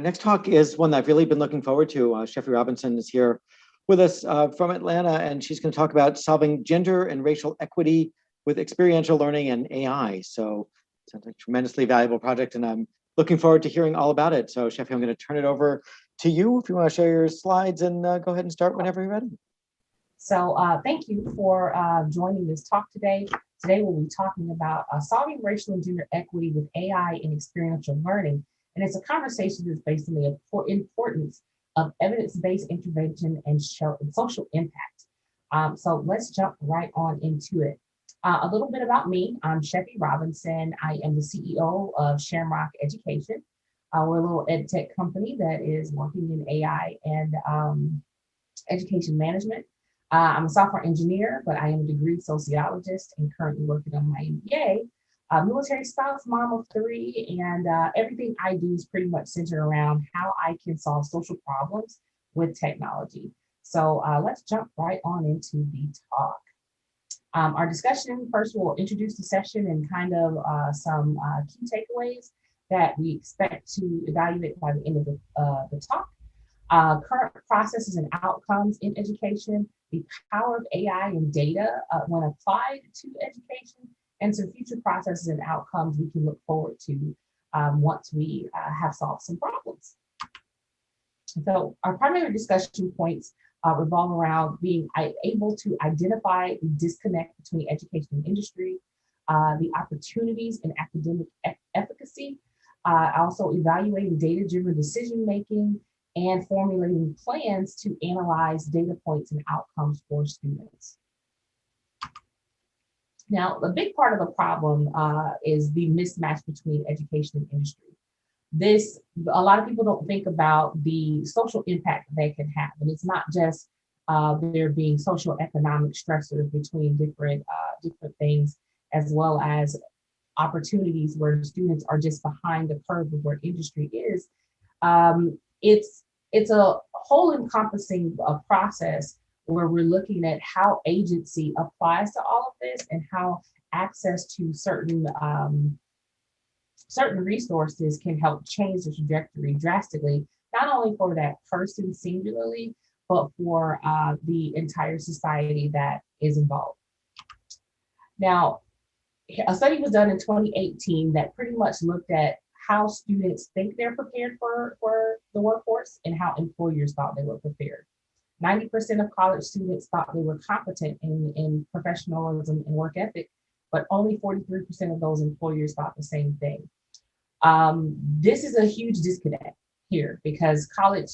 next talk is one that I've really been looking forward to. Sheffie Robinson is here with us from Atlanta, and she's going to talk about solving gender and racial equity with experiential learning and AI. So it sounds like a tremendously valuable project, and I'm looking forward to hearing all about it. So Sheffie, I'm going to turn it over to you if you want to share your slides, and go ahead and start whenever you're ready. So thank you for joining this talk today. Today we'll be talking about solving racial and gender equity with AI and experiential learning. And it's a conversation that's based on the importance of evidence-based intervention and social impact. So let's jump right on into it. A little bit about me. I'm Sheffie Robinson. I am the CEO of Shamrock Education. We're a little ed tech company that is working in AI and education management. I'm a software engineer, but I am a degree sociologist and currently working on my MBA. Military spouse, mom of 3, and everything I do is pretty much centered around how I can solve social problems with technology. So let's jump right on into the talk. Our discussion, first we'll introduce the session and kind of some key takeaways that we expect to evaluate by the end of the talk. Current processes and outcomes in education, the power of AI and data when applied to education, and some future processes and outcomes we can look forward to once we have solved some problems. So our primary discussion points revolve around being able to identify the disconnect between education and industry, the opportunities in academic efficacy, also evaluating data-driven decision-making, and formulating plans to analyze data points and outcomes for students. Now, the big part of the problem is the mismatch between education and industry. A lot of people don't think about the social impact they can have. And it's not just there being social economic stressors between different things, as well as opportunities where students are just behind the curve of where industry is. It's a whole encompassing process where we're looking at how agency applies to all of this and how access to certain resources can help change the trajectory drastically, not only for that person singularly, but for the entire society that is involved. Now, a study was done in 2018 that pretty much looked at how students think they're prepared for the workforce and how employers thought they were prepared. 90% of college students thought they were competent in professionalism and work ethic, but only 43% of those employers thought the same thing. This is a huge disconnect here because college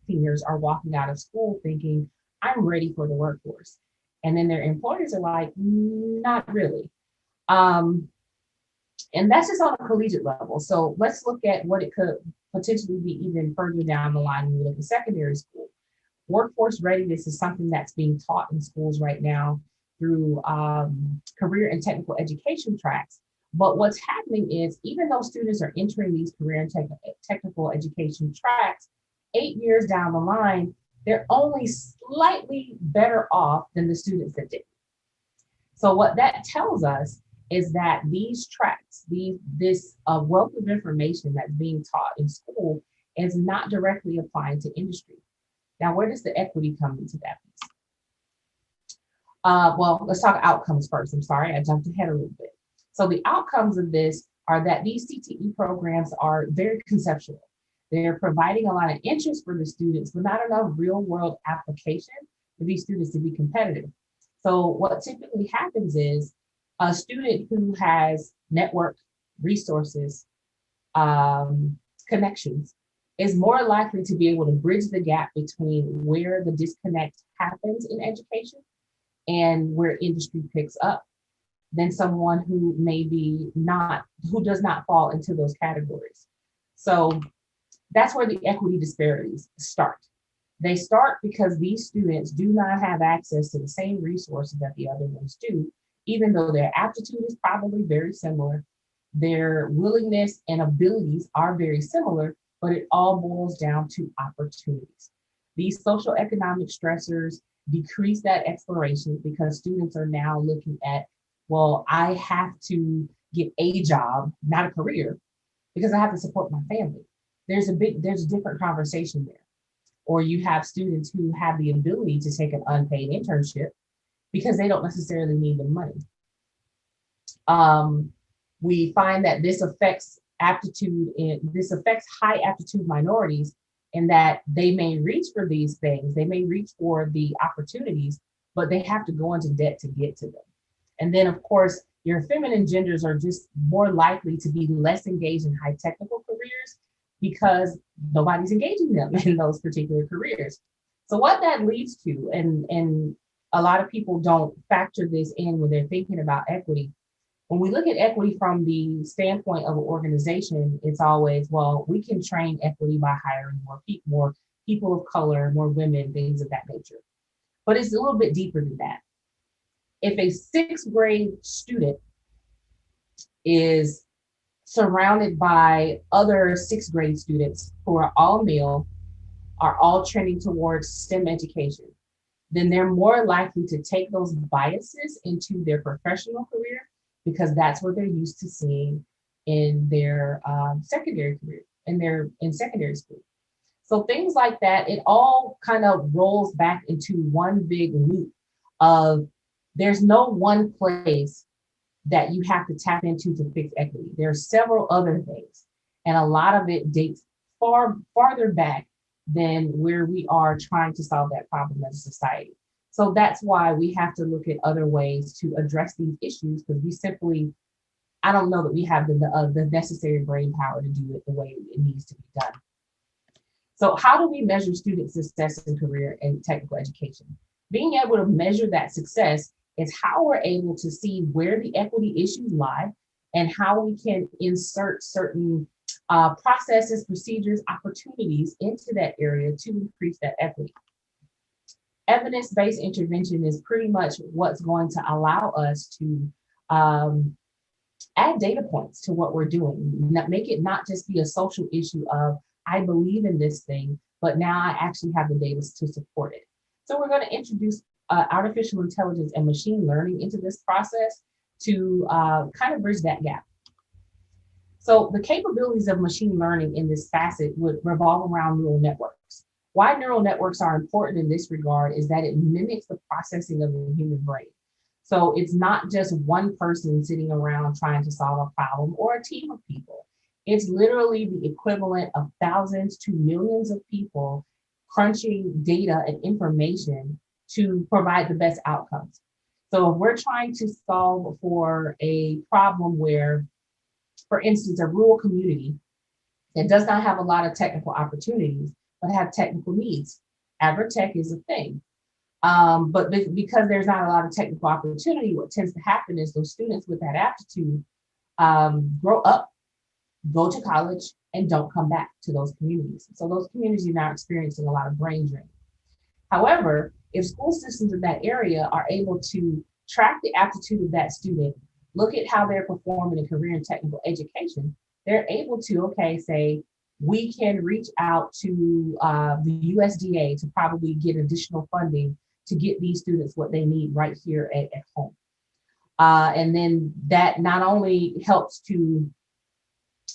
seniors are walking out of school thinking, I'm ready for the workforce. And then their employers are like, not really. And that's just on a collegiate level. So let's look at what it could potentially be even further down the line when we look at secondary school. Workforce readiness is something that's being taught in schools right now through career and technical education tracks. But what's happening is even though students are entering these career and technical education tracks, 8 years down the line, they're only slightly better off than the students that did. So what that tells us is that these tracks, this wealth of information that's being taught in school is not directly applying to industry. Now, where does the equity come into that piece? Well, let's talk outcomes first. I'm sorry, I jumped ahead a little bit. So the outcomes of this are that these CTE programs are very conceptual. They're providing a lot of interest for the students, but not enough real world application for these students to be competitive. So what typically happens is a student who has network resources, connections, is more likely to be able to bridge the gap between where the disconnect happens in education and where industry picks up than someone who who does not fall into those categories. So that's where the equity disparities start. They start because these students do not have access to the same resources that the other ones do, even though their aptitude is probably very similar, their willingness and abilities are very similar, but it all boils down to opportunities. These social economic stressors decrease that exploration because students are now looking at, well, I have to get a job, not a career, because I have to support my family. there's a different conversation there. Or you have students who have the ability to take an unpaid internship because they don't necessarily need the money. We find that this affects high aptitude minorities in that they may reach for these things, they may reach for the opportunities, but they have to go into debt to get to them. And then of course, your feminine genders are just more likely to be less engaged in high technical careers because nobody's engaging them in those particular careers. So what that leads to, and a lot of people don't factor this in when they're thinking about equity. When we look at equity from the standpoint of an organization, it's always, well, we can train equity by hiring more people of color, more women, things of that nature. But it's a little bit deeper than that. If a sixth grade student is surrounded by other sixth grade students who are all male, are all trending towards STEM education, then they're more likely to take those biases into their professional career because that's what they're used to seeing in their secondary career, in secondary school. So things like that, it all kind of rolls back into one big loop of there's no one place that you have to tap into to fix equity. There are several other things, and a lot of it dates farther back than where we are trying to solve that problem as a society. So that's why we have to look at other ways to address these issues, because I don't know that we have the necessary brain power to do it the way it needs to be done. So how do we measure student success in career and technical education? Being able to measure that success is how we're able to see where the equity issues lie and how we can insert certain processes, procedures, opportunities into that area to increase that equity. Evidence-based intervention is pretty much what's going to allow us to add data points to what we're doing, make it not just be a social issue of, I believe in this thing, but now I actually have the data to support it. So we're going to introduce artificial intelligence and machine learning into this process to kind of bridge that gap. So the capabilities of machine learning in this facet would revolve around neural networks. Why neural networks are important in this regard is that it mimics the processing of the human brain. So it's not just one person sitting around trying to solve a problem or a team of people. It's literally the equivalent of thousands to millions of people crunching data and information to provide the best outcomes. So if we're trying to solve for a problem where, for instance, a rural community that does not have a lot of technical opportunities, but have technical needs, agri-tech is a thing. But because there's not a lot of technical opportunity, what tends to happen is those students with that aptitude grow up, go to college, and don't come back to those communities. So those communities are now experiencing a lot of brain drain. However, if school systems in that area are able to track the aptitude of that student, look at how they're performing in career and technical education, they're able to, say, we can reach out to the USDA to probably get additional funding to get these students what they need right here at home. And then that not only helps to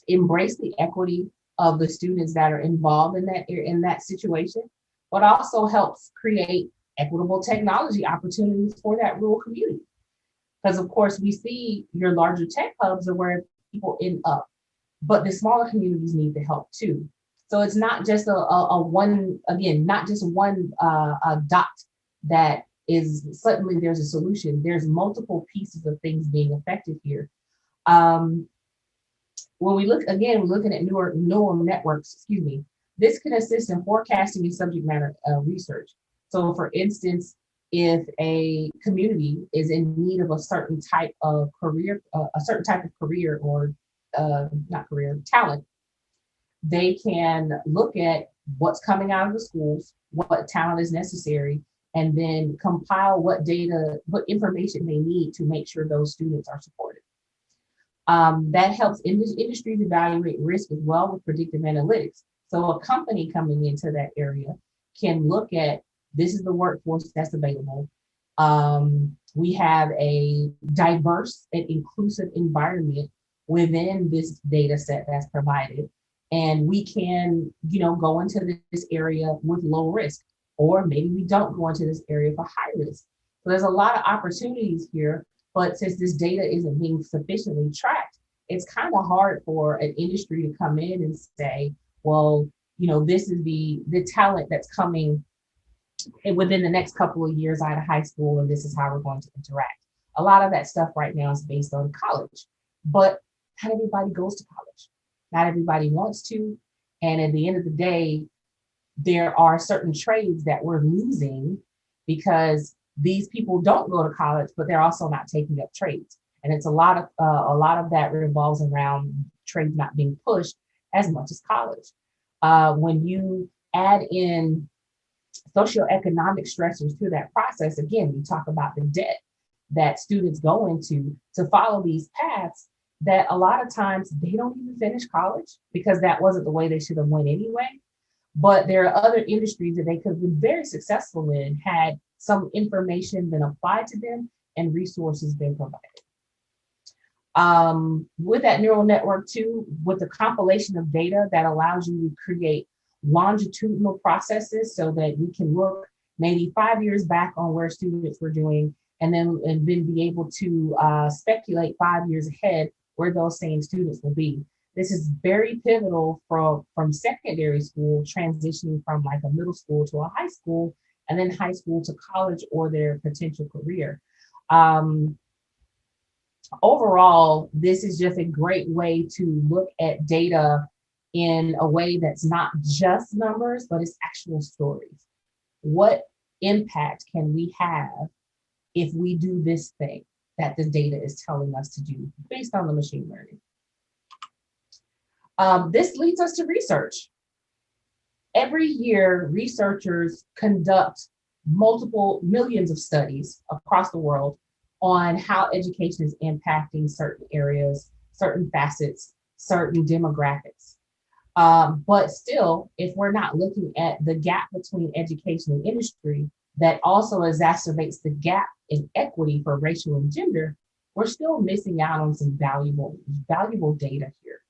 embrace the equity of the students that are involved in that situation, but also helps create equitable technology opportunities for that rural community. Because of course we see your larger tech hubs are where people end up, but the smaller communities need the help too. So it's not just not just one dot that is suddenly there's a solution. There's multiple pieces of things being affected here. When we look, again, we're looking at neural networks, this can assist in forecasting and subject matter research. So for instance, if a community is in need of a certain type of career, or talent, they can look at what's coming out of the schools, what talent is necessary, and then compile what information they need to make sure those students are supported. That helps industries evaluate risk as well with predictive analytics. So a company coming into that area can look at, this is the workforce that's available. We have a diverse and inclusive environment within this data set that's provided. and we can, go into this area with low risk, or maybe we don't go into this area for high risk. So there's a lot of opportunities here, but since this data isn't being sufficiently tracked, it's kind of hard for an industry to come in and say, well, this is the talent that's coming within the next couple of years out of high school, and this is how we're going to interact. A lot of that stuff right now is based on college, but not everybody goes to college. Not everybody wants to. And at the end of the day, there are certain trades that we're losing because these people don't go to college, but they're also not taking up trades. And it's a lot of that revolves around trades not being pushed as much as college. When you add in socioeconomic stressors to that process, again, we talk about the debt that students go into to follow these paths, that a lot of times they don't even finish college because that wasn't the way they should have went anyway. But there are other industries that they could have been very successful in had some information been applied to them and resources been provided. With that neural network too, with the compilation of data that allows you to create longitudinal processes so that we can look maybe 5 years back on where students were doing, and then be able to speculate 5 years ahead where those same students will be. This is very pivotal from secondary school, transitioning from like a middle school to a high school, and then high school to college or their potential career. Overall, this is just a great way to look at data in a way that's not just numbers, but it's actual stories. What impact can we have if we do this thing that the data is telling us to do based on the machine learning? This leads us to research. Every year, researchers conduct multiple millions of studies across the world on how education is impacting certain areas, certain facets, certain demographics. But still, if we're not looking at the gap between education and industry, that also exacerbates the gap in equity for racial and gender, we're still missing out on some valuable data here.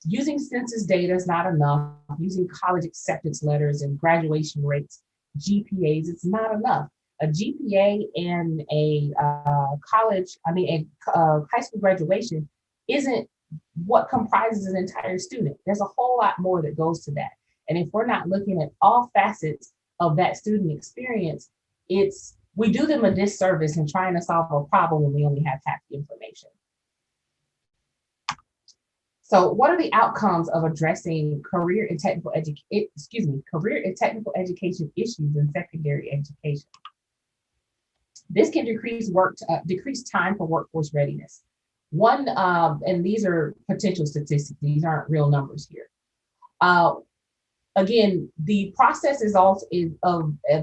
Using census data is not enough. Using college acceptance letters and graduation rates, GPAs, it's not enough. A GPA and a high school graduation isn't what comprises an entire student. There's a whole lot more that goes to that. And if we're not looking at all facets of that student experience, we do them a disservice in trying to solve a problem when we only have half the information. So what are the outcomes of addressing career and technical education issues in secondary education? This can decrease time for workforce readiness. One, and these are potential statistics, these aren't real numbers here. Again, the process of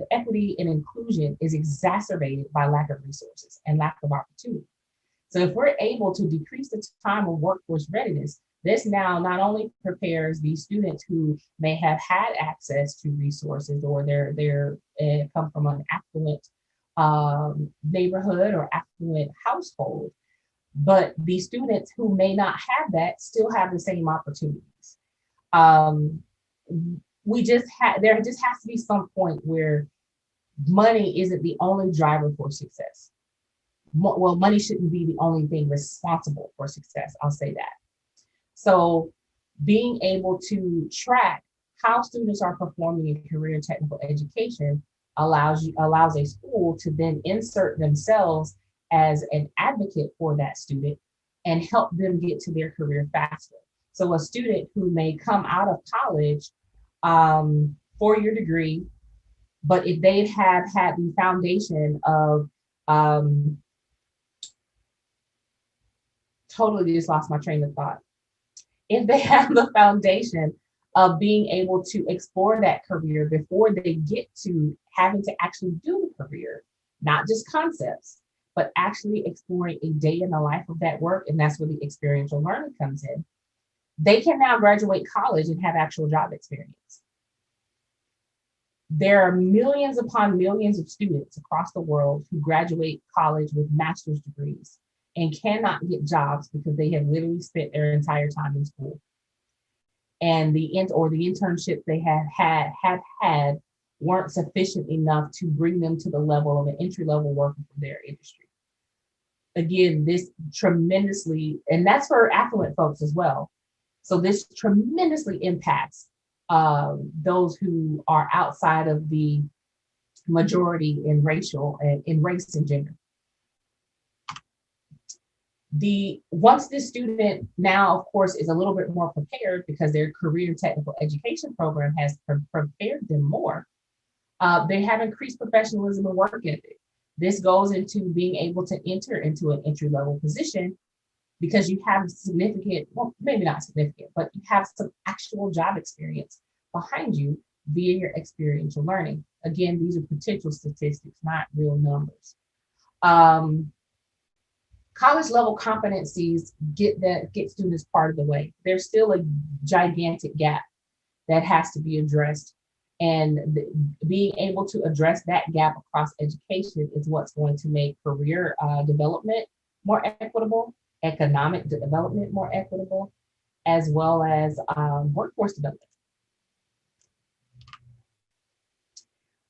equity and inclusion is exacerbated by lack of resources and lack of opportunity. So if we're able to decrease the time of workforce readiness, this now not only prepares these students who may have had access to resources, or they're come from an affluent neighborhood or affluent household, but the students who may not have that still have the same opportunities. There just has to be some point where money isn't the only driver for success. Well, money shouldn't be the only thing responsible for success, I'll say that. So being able to track how students are performing in career and technical education allows a school to then insert themselves as an advocate for that student and help them get to their career faster. So a student who may come out of college, 4-year degree, but if they have had the foundation of, totally just lost my train of thought. If they have the foundation of being able to explore that career before they get to having to actually do the career, not just concepts, but actually exploring a day in the life of that work, and that's where the experiential learning comes in, they can now graduate college and have actual job experience. There are millions upon millions of students across the world who graduate college with master's degrees and cannot get jobs because they have literally spent their entire time in school. and the internships they had weren't sufficient enough to bring them to the level of an entry level worker for their industry. Again, this tremendously, and that's for affluent folks as well. So this tremendously impacts those who are outside of the majority in race and gender. Once this student now, of course, is a little bit more prepared because their career technical education program has prepared them more, they have increased professionalism and work ethic. This goes into being able to enter into an entry level position because you have significant, well, maybe not significant, but you have some actual job experience behind you via your experiential learning. Again, these are potential statistics, not real numbers. College level competencies get students part of the way. There's still a gigantic gap that has to be addressed. And being able to address that gap across education is what's going to make career development more equitable, economic development more equitable, as well as workforce development.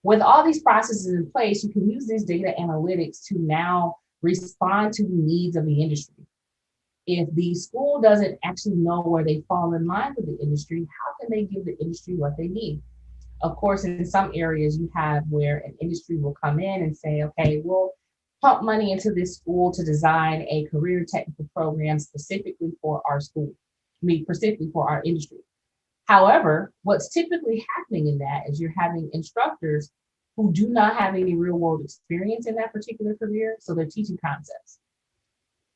With all these processes in place, you can use these data analytics to now respond to the needs of the industry. If the school doesn't actually know where they fall in line with the industry, how can they give the industry what they need? Of course, in some areas you have where an industry will come in and say, okay, we'll pump money into this school to design a career technical program specifically for our school, specifically for our industry. However, what's typically happening in that is you're having instructors who do not have any real world experience in that particular career, so they're teaching concepts.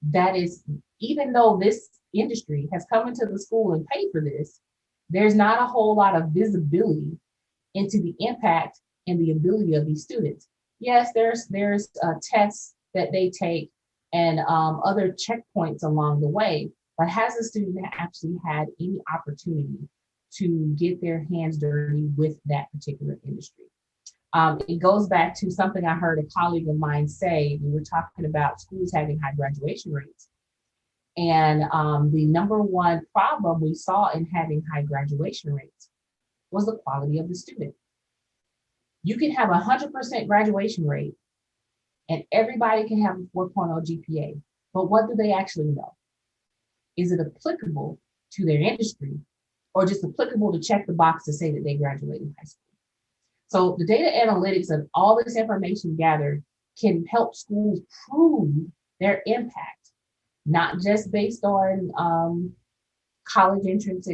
That is, even though this industry has come into the school and paid for this, there's not a whole lot of visibility into the impact and the ability of these students. Yes, there's tests that they take and other checkpoints along the way, but has the student actually had any opportunity to get their hands dirty with that particular industry? It goes back to something I heard a colleague of mine say. We were talking about schools having high graduation rates. And the number one problem we saw in having high graduation rates was the quality of the student. You can have 100% graduation rate and everybody can have a 4.0 GPA, but what do they actually know? Is it applicable to their industry or just applicable to check the box to say that they graduated high school? So the data analytics of all this information gathered can help schools prove their impact, not just based on college entrance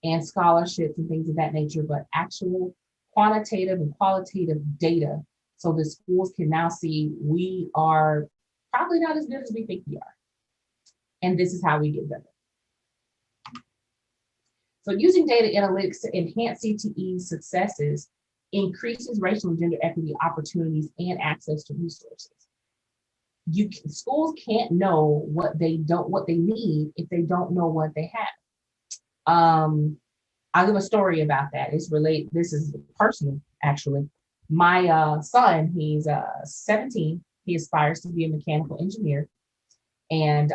and scholarships and things of that nature, but actual quantitative and qualitative data, so the schools can now see we are probably not as good as we think we are. And this is how we get better. So using data analytics to enhance CTE successes increases racial and gender equity opportunities and access to resources. Schools can't know what they need if they don't know what they have. I'll give a story about that. This is personal, actually. My son, he's 17. He aspires to be a mechanical engineer. And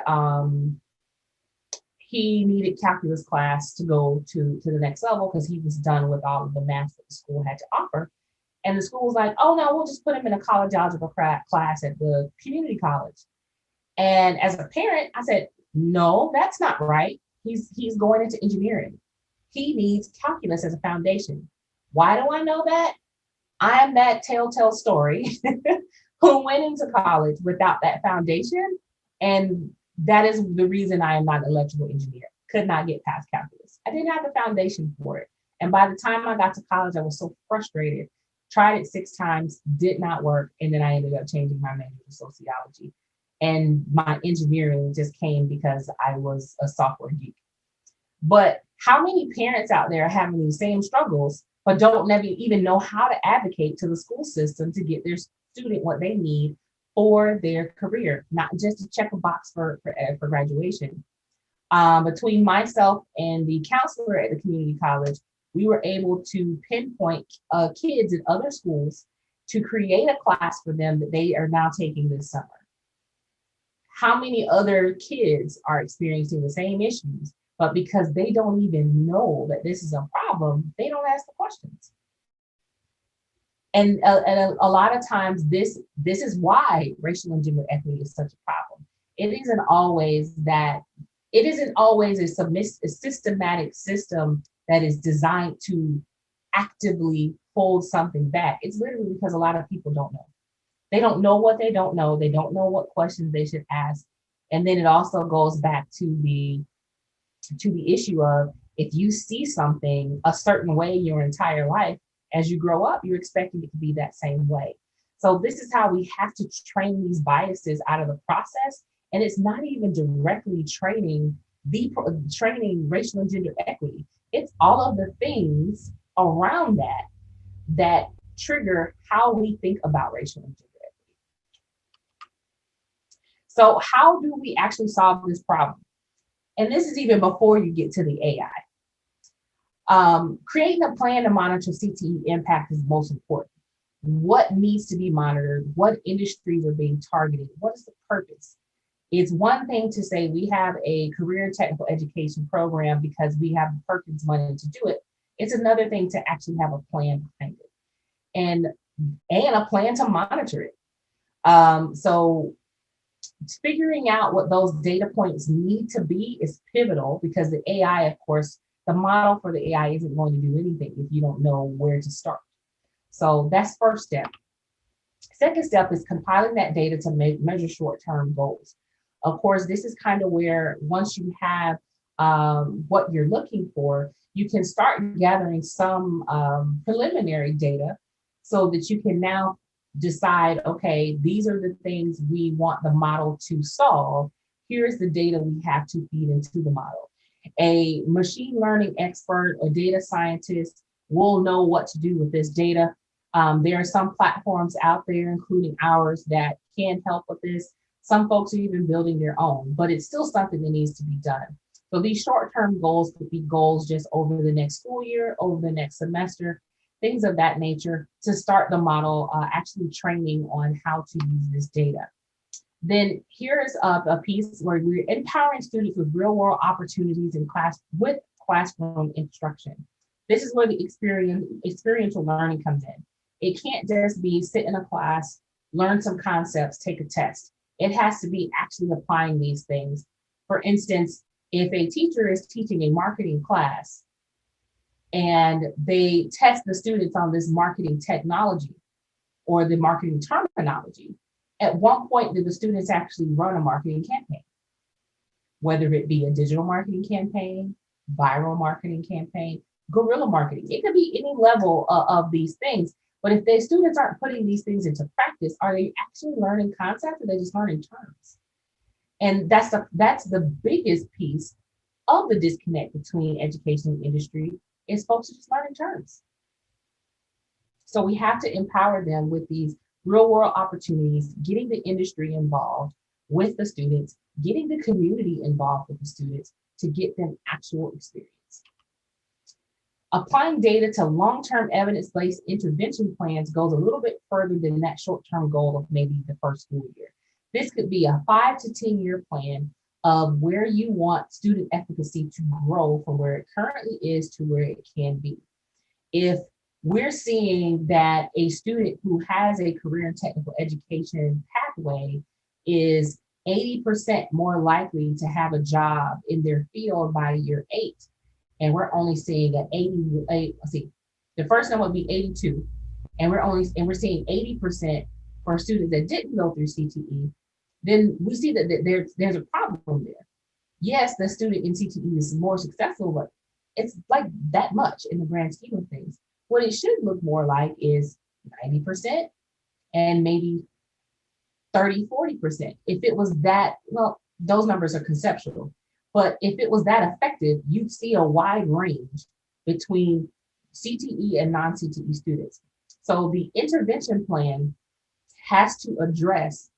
he needed calculus class to go to the next level because he was done with all of the math that the school had to offer. And the school was like, oh no, we'll just put him in a college algebra class at the community college. And as a parent, I said, no, that's not right. He's going into engineering. He needs calculus as a foundation. Why do I know that? I am that telltale story who went into college without that foundation. And that is the reason I am not an electrical engineer. Could not get past calculus. I didn't have the foundation for it. And by the time I got to college, I was so frustrated. Tried it 6 times, did not work. And then I ended up changing my major to sociology. And my engineering just came because I was a software geek. But how many parents out there are having these same struggles, but don't never even know how to advocate to the school system to get their student what they need for their career, not just to check a box for graduation. Between myself and the counselor at the community college, we were able to pinpoint kids in other schools to create a class for them that they are now taking this summer. How many other kids are experiencing the same issues But because they don't even know that this is a problem, they don't ask the questions. And a lot of times this is why racial and gender equity is such a problem. It isn't always a systematic system that is designed to actively hold something back. It's literally because a lot of people don't know. They don't know what they don't know. They don't know what questions they should ask. And then it also goes back to the issue of, if you see something a certain way your entire life, as you grow up, you're expecting it to be that same way. So this is how we have to train these biases out of the process. And it's not even directly training racial and gender equity. It's all of the things around that trigger how we think about racial and gender equity. So how do we actually solve this problem? And this is even before you get to the AI. Creating a plan to monitor CTE impact is most important. What needs to be monitored? What industries are being targeted? What is the purpose? It's one thing to say we have a career and technical education program because we have Perkins money to do it. It's another thing to actually have a plan behind it and a plan to monitor it. So figuring out what those data points need to be is pivotal, because the AI, of course, the model for the AI isn't going to do anything if you don't know where to start. So that's first step. Second step is compiling that data to measure short-term goals. Of course, this is kind of where, once you have what you're looking for, you can start gathering some preliminary data so that you can now decide, okay, these are the things we want the model to solve. Here's the data we have to feed into the model. A machine learning expert, a data scientist will know what to do with this data. There are some platforms out there, including ours, that can help with this. Some folks are even building their own, but it's still something that needs to be done. So these short-term goals could be goals just over the next school year, over the next semester, things of that nature, to start the model actually training on how to use this data. Then here's a piece where we're empowering students with real-world opportunities in class with classroom instruction. This is where the experiential learning comes in. It can't just be sit in a class, learn some concepts, take a test. It has to be actually applying these things. For instance, if a teacher is teaching a marketing class and they test the students on this marketing technology or the marketing terminology, at one point did the students actually run a marketing campaign? Whether it be a digital marketing campaign, viral marketing campaign, guerrilla marketing, it could be any level of these things. But if the students aren't putting these things into practice, are they actually learning concepts, or are they just learning terms? And that's the biggest piece of the disconnect between education and industry, is folks are just learning terms. So we have to empower them with these real world opportunities, getting the industry involved with the students, getting the community involved with the students to get them actual experience. Applying data to long-term evidence-based intervention plans goes a little bit further than that short-term goal of maybe the first school year. This could be a 5 to 10 year plan of where you want student efficacy to grow from where it currently is to where it can be. If we're seeing that a student who has a career and technical education pathway is 80% more likely to have a job in their field by year 8, and we're only seeing at 88, the first one would be 82, and we're seeing 80% for students that didn't go through CTE, then we see that there's a problem there. Yes, the student in CTE is more successful, but it's like that much in the grand scheme of things. What it should look more like is 90% and maybe 30, 40%. If it was that, well, those numbers are conceptual, but if it was that effective, you'd see a wide range between CTE and non-CTE students. So the intervention plan has to address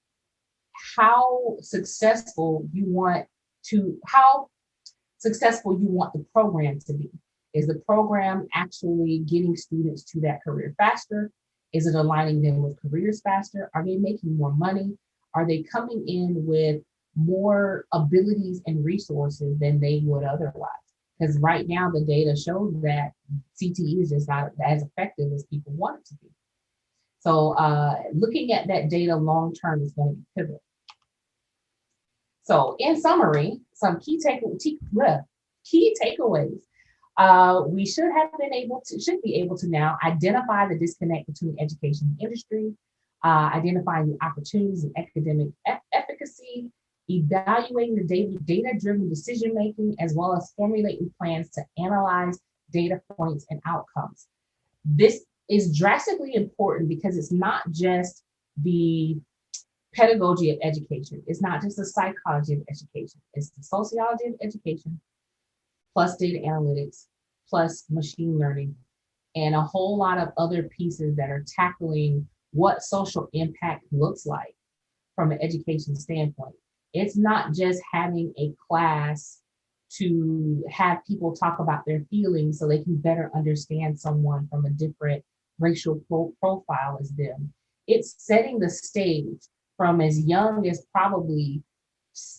how successful you want the program to be. Is the program actually getting students to that career faster? Is it aligning them with careers faster? Are they making more money? Are they coming in with more abilities and resources than they would otherwise. Because right now the data shows that CTE is just not as effective as people want it to be. So looking at that data long term is going to be pivotal. So in summary, some key takeaways. We should be able to now identify the disconnect between education and industry, identifying the opportunities in academic efficacy, evaluating the data-driven decision-making, as well as formulating plans to analyze data points and outcomes. This is drastically important because it's not just the pedagogy of education. It's not just the psychology of education. It's the sociology of education, plus data analytics, plus machine learning, and a whole lot of other pieces that are tackling what social impact looks like from an education standpoint. It's not just having a class to have people talk about their feelings so they can better understand someone from a different racial profile as them. It's setting the stage from as young as probably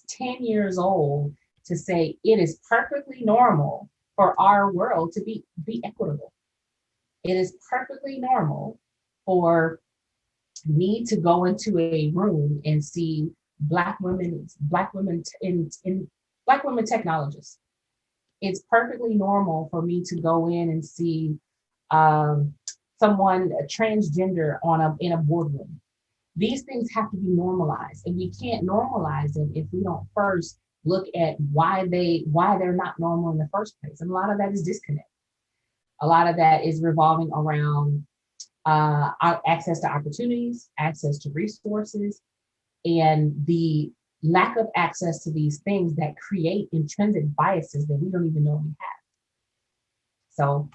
10 years old to say it is perfectly normal for our world to be equitable. It is perfectly normal for me to go into a room and see Black women technologists. It's perfectly normal for me to go in and see someone transgender in a boardroom. These things have to be normalized, and we can't normalize them if we don't first look at why they're not normal in the first place. And a lot of that is disconnect. A lot of that is revolving around our access to opportunities, access to resources, and the lack of access to these things that create intrinsic biases that we don't even know we have. So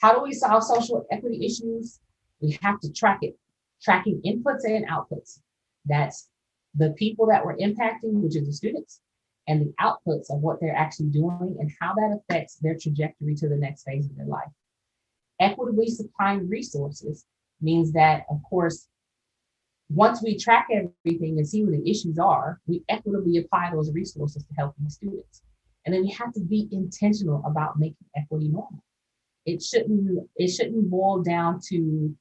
how do we solve social equity issues? We have to track it, tracking inputs and outputs. That's the people that we're impacting, which is the students, and the outputs of what they're actually doing and how that affects their trajectory to the next phase of their life. Equitably supplying resources means that, of course, once we track everything and see what the issues are, we equitably apply those resources to help these students. And then we have to be intentional about making equity normal. It shouldn't boil down to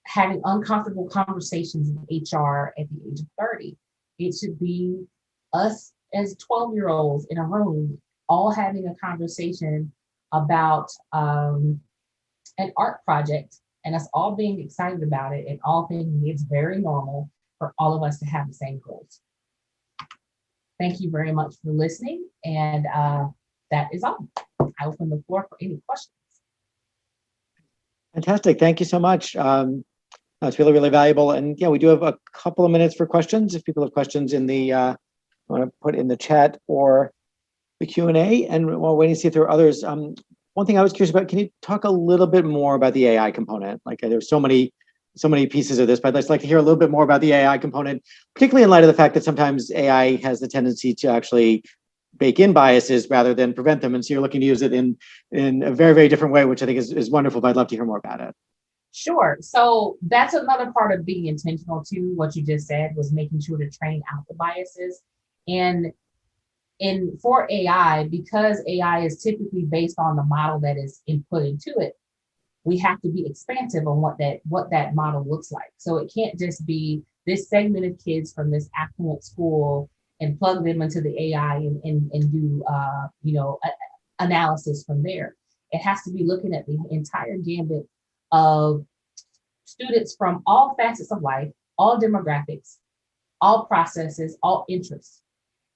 having uncomfortable conversations in HR at the age of 30. It should be us as 12-year-olds in a room, all having a conversation about an art project, and us all being excited about it and all thinking it's very normal for all of us to have the same goals. Thank you very much for listening, and that is all. I open the floor for any questions. Fantastic. Thank you so much. That's really, really valuable. And yeah, we do have a couple of minutes for questions. If people have questions in the want to put in the chat or the Q&A, and while waiting to see if there are others. One thing I was curious about, can you talk a little bit more about the AI component? Like there's so many pieces of this, but I'd just like to hear a little bit more about the AI component, particularly in light of the fact that sometimes AI has the tendency to actually bake in biases rather than prevent them. And so you're looking to use it in a very, very different way, which I think is wonderful, but I'd love to hear more about it. Sure. So that's another part of being intentional too. What you just said was making sure to train out the biases. And for AI, because AI is typically based on the model that is input into it, we have to be expansive on what that model looks like. So it can't just be this segment of kids from this affluent school and plug them into the AI and do analysis from there. It has to be looking at the entire gambit of students from all facets of life, all demographics, all processes, all interests,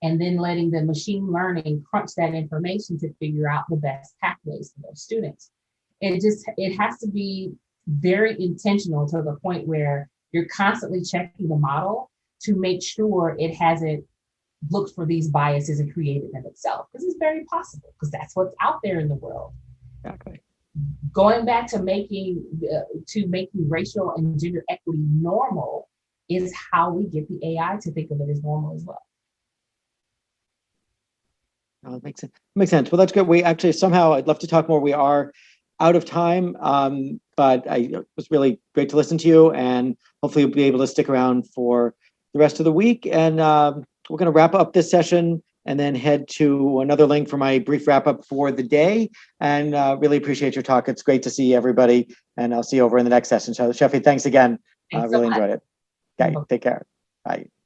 and then letting the machine learning crunch that information to figure out the best pathways for those students. It has to be very intentional to the point where you're constantly checking the model to make sure it hasn't looked for these biases and created them itself, because it's very possible, because that's what's out there in the world. Exactly. Going back to making racial and gender equity normal is how we get the AI to think of it as normal as well. Oh, it makes sense. Well, that's good. We actually somehow, I'd love to talk more. We are out of time, but it was really great to listen to you, and hopefully you'll be able to stick around for the rest of the week. And we're going to wrap up this session and then head to another link for my brief wrap up for the day. And really appreciate your talk. It's great to see everybody. And I'll see you over in the next session. So Sheffie, thanks again. Thanks so Really much. enjoyed it. Okay, take care. Bye.